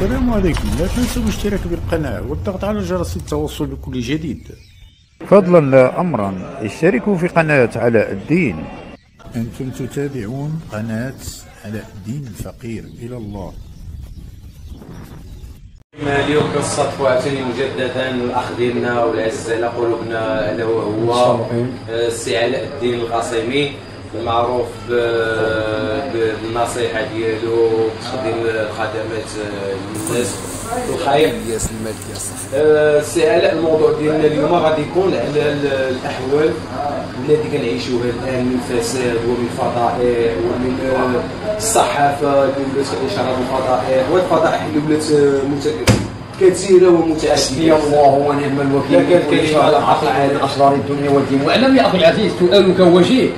السلام عليكم. لا تنسوا الاشتراك بالقناة والضغط على جرس التوصل بكل جديد. فضلا لا أمرا اشتركوا في قناة علاء الدين. أنتم تتابعون قناة علاء الدين الفقير إلى الله. اليوم كنصادفوا عاوتاني مجددا الاخ ديالنا والعزيز على قلوبنا الا هو السي علاء الدين القاسمي، المعروف بالنصيحه ديالو وتقديم الخدمات للناس والخير. السي علاء، الموضوع ديالنا اليوم غادي يكون على الاحوال التي كنعيشوها الان من فساد ومن فضائح ومن الصحافه اللي ولات كتنشر الفضائح، والفضائح اللي ولات كثيره ومتعدده. حسبي الله ونعم الوكيل. كلمه على من اسرار الدنيا والدين. واعلم يا اخي العزيز، سؤالك وجيه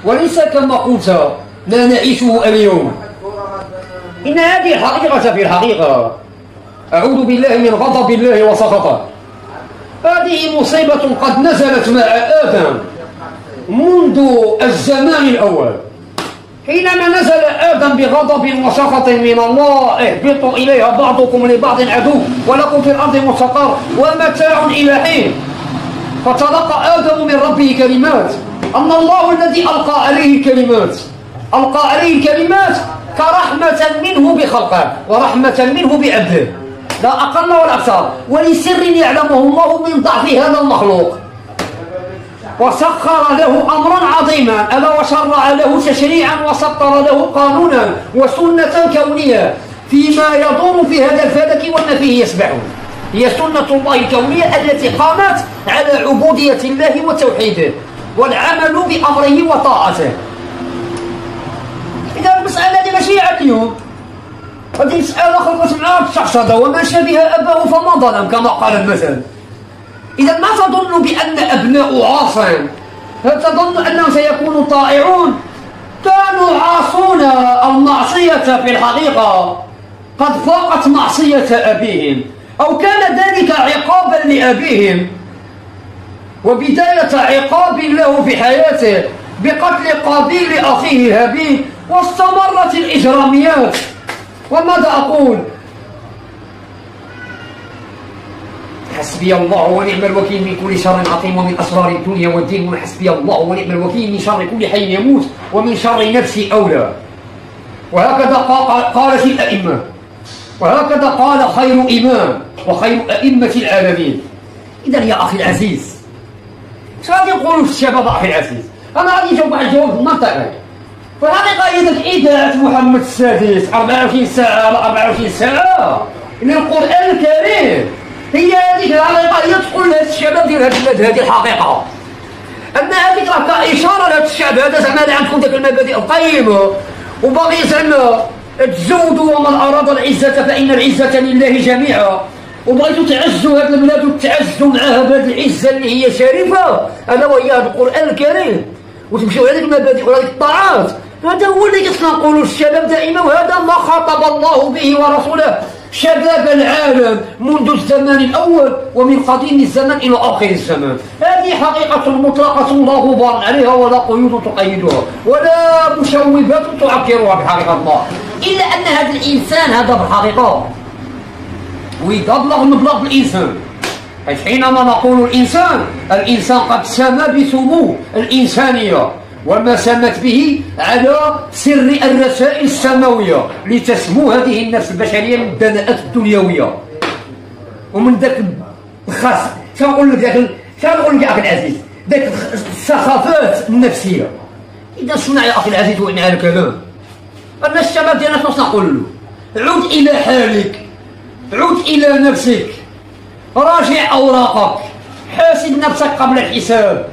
وليس كما قلت لا نعيشه اليوم. ان هذه الحقيقه في الحقيقه اعوذ بالله من غضب الله وسخطه. هذه مصيبه قد نزلت مع ادم منذ الزمان الاول، حينما نزل آدم بغضب وسخط من الله: اهبطوا إليها بعضكم لبعض عدو ولكم في الأرض مستقر ومتاع إلى حين. فتلقى آدم من ربه كلمات، أن الله الذي ألقى عليه الكلمات كرحمة منه بخلقه ورحمة منه بعبده، لا أقل ولا أكثر، ولسر يعلمه الله من ضعف هذا المخلوق. وسخر له أمرا عظيما، ألا وشرع له تشريعا وسطر له قانونا وسنة كونية فيما يدور في هذا الفلك وما فيه يسبحون. هي سنة الله الكونية التي قامت على عبودية الله وتوحيده والعمل بأمره وطاعته. إذا المسألة دي ماشي على اليوم، هذه مسألة خلقت معها الشخصة وما شبه أباه فما ظلم كما قال المثل. إذا ما تظن بأن أبناء عاصين، هل تظن أنهم سيكونوا طائعون؟ كانوا عاصون المعصية في الحقيقة قد فاقت معصية أبيهم، أو كان ذلك عقابا لأبيهم وبداية عقاب له في حياته بقتل قابيل أخيه هابيل، واستمرت الإجراميات. وماذا أقول؟ حسبي الله ونعم الوكيل من كل شر عظيم ومن أسرار الدنيا والدين، وحسبي الله ونعم الوكيل من شر كل حي يموت ومن شر نفسي أولى. وهكذا قالت الأئمة، وهكذا قال خير إمام وخير أئمة العالمين. إذا يا أخي العزيز، اش غادي نقولوا في الشباب أخي العزيز؟ أنا غادي نجاوب واحد الجواب منطقي. في الحقيقة إذاعة محمد السادس 24 ساعة على 24 ساعة للقرآن الكريم هي هذيك الحقيقة، هي تقول لهذا الشباب ديال هذه البلاد هذه الحقيقة، أما هذيك راه كإشارة لهذا الشعب هذا زعما اللي عندكم ديك المبادئ القيمة وباغي زعما تزودوا: ومن أراد العزة فإن العزة لله جميعا. وبغيتوا تعزوا هذه البلاد وتعزوا معها بهذه العزة اللي هي شريفة ألا وهي هذا القرآن الكريم، وتمشيوا هذيك المبادئ وهذيك الطاعات. هذا هو اللي كنا نقولوا الشباب دائما، وهذا ما خاطب الله به ورسوله شباب العالم منذ الزمان الأول ومن قديم الزمان إلى آخر الزمان. هذه حقيقة مطلقة لا غبار عليها ولا قيود تقيدها ولا مشوبات تعكرها بحقيقة الله، إلا أن هذا الإنسان هذا بالحقيقة ويبلغ مبلغ الإنسان. حينما نقول الإنسان قد سمى بسمو الإنسانية وما سمت به على سر الرسائل السماوية لتسمو هذه النفس البشرية من الدناءات الدنيوية ومن ذاك الخاص. شنقول لك يا أخي العزيز؟ ذاك السخافات النفسية. إذا اسمع يا أخي العزيز وإن على الكلام، أن الشباب ديالنا شنو نقول له؟ عود إلى حالك، عود إلى نفسك، راجع أوراقك، حاسب نفسك قبل الحساب.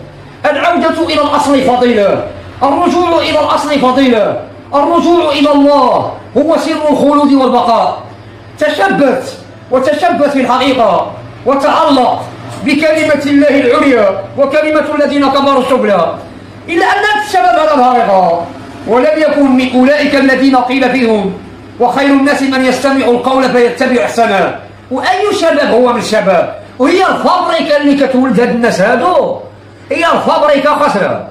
العودة إلى الأصل فضيلة، الرجوع إلى الأصل فضيلة، الرجوع إلى الله هو سر الخلود والبقاء. تشبث وتشبث في الحقيقة وتعلق بكلمة الله العليا وكلمة الذين كبروا السبلى. إلا أن الشباب على الحقيقة ولم يكن من أولئك الذين قيل فيهم: وخير الناس من يستمع القول فيتبع أحسنه. وأي شباب هو من الشباب؟ وهي الفابريكا اللي كتولد هاد الناس هادو، هي الفابريكا خاسرة.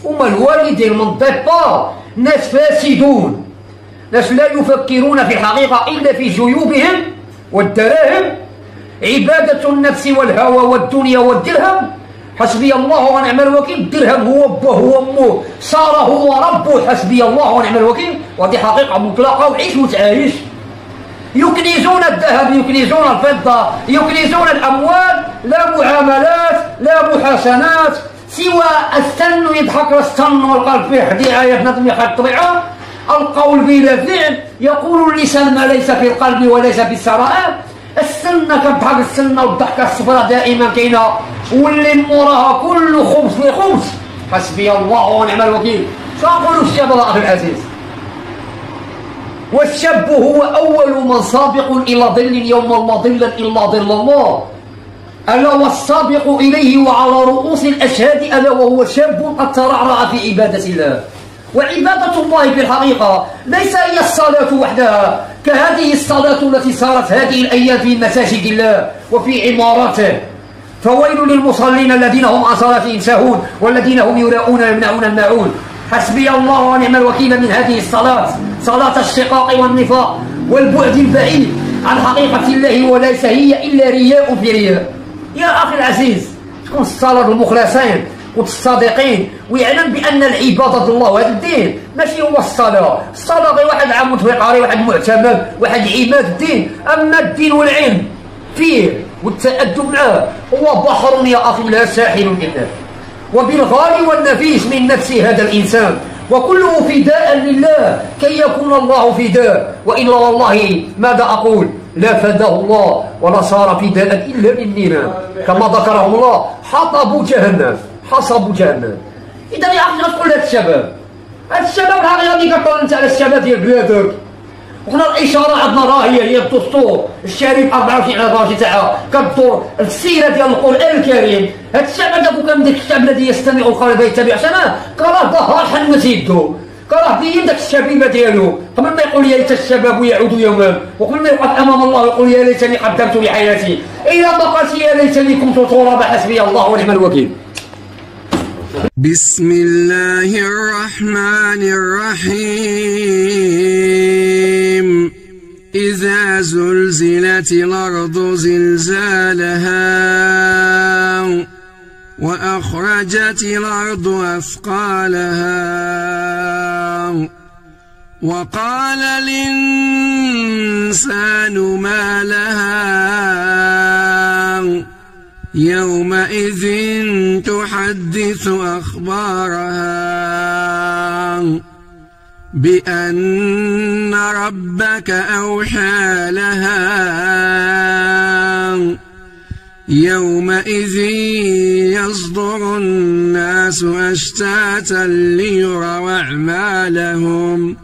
هما الوالدين من طيبا ناس فاسدون ناس لا يفكرون في الحقيقة إلا في جيوبهم والدراهم، عبادة النفس والهوى والدنيا والدرهم. حسبي الله ونعم الوكيل. الدرهم هو أبوه وأمه، صار هو ربه. حسبي الله ونعم الوكيل. وهذه حقيقة مطلقة، وعيش وتعايش. يكنزون الذهب، يكنزون الفضة، يكنزون الأموال، لا معاملات لا محاسنات، سوى السن يضحك السن والقلب فيه دعاية نظم الطبيعة، القول بلا فعل، يقول اللسان ما ليس في القلب وليس في السرائر. السنة كتضحك السنة والضحكة الصفراء دائما كاينة، واللي موراها كل خبز لخبز. حسبي الله ونعم الوكيل. سأقول الشاب أخي العزيز، والشاب هو أول من سابق إلى ظل يوم لا ظل إلا ظل الله، ألا والسابق إليه وعلى رؤوس الأشهاد ألا وهو شاب قد ترعرع في عبادة الله. وعبادة الله في الحقيقة ليس هي الصلاة وحدها، كهذه الصلاة التي صارت هذه الأيام في مساجد الله وفي عماراته. فويل للمصلين الذين هم عن صلاتهم ساهون والذين هم يراءون ويمنعون الماعون. حسبي الله ونعم الوكيل من هذه الصلاة، صلاة الشقاق والنفاق والبعد البعيد عن حقيقة الله، وليس هي إلا رياء في رياء. يا أخي العزيز، تكون الصلاة المخلصين والصادقين، ويعلم بأن العبادة الله وهذا الدين ماشي هو الصلاة. الصلاة غير واحد عمود في قاري، واحد معتمد، واحد عماد الدين. أما الدين والعلم فيه والتأدب معه هو بحر يا أخي لا ساحل منه، وبالغالي والنفيس من نفس هذا الإنسان، وكله فداء لله كي يكون الله فداء. وإلا والله ماذا أقول؟ لا فداه الله ولا صار فداء إلا بالنيران، كما ذكره الله حطبوا جهنم، حصبوا جهنم. إذا يا أخي تقول لهذا الشباب، هذا الشباب الحقيقة اللي كتطلع أنت على الشباب ديال بلادك، وحنا الإشارة عندنا راهية هي الدستور الشريف 24 على 24 ساعة كدور السيرة ديال القرآن الكريم. هاد الشعب هذاك كان ديك الشعب الذي يستمع القول فيتبع سنة، كراه ظهر حنت يدو، كراه دين داك الشبيبة ديالو. قبل ما يقول يا ليت الشباب يعود يوما، وقبل ما يقف أمام الله يقول يا ليتني قدمت لحياتي، إذا ما قالت يا ليتني كنت ترابا. حسبي الله ونعم الوكيل. بسم الله الرحمن الرحيم. إذا زلزلت الأرض زلزالها وأخرجت الأرض أثقالها وقال الإنسان ما لها يومئذ تحدث أخبارها بأن ربك أوحى لها يومئذ يصدر الناس أشتاتا ليروا أعمالهم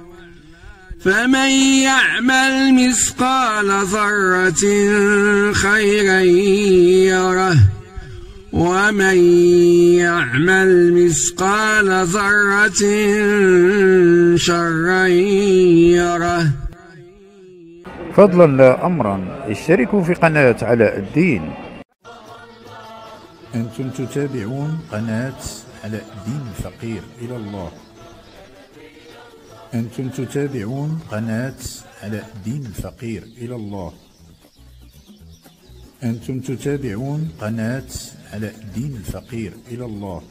فمن يعمل مثقال ذرة خيرا يره ومن يعمل مثقال ذرة شرا يره. فضلا لا أمرا، اشتركوا في قناة علاء الدين. أنتم تتابعون قناة علاء الدين الفقير إلى الله. أنتم تتابعون قناة علاء الدين الفقير إلى الله. أنتم تتابعون قناة علاء الدين الفقير إلى الله.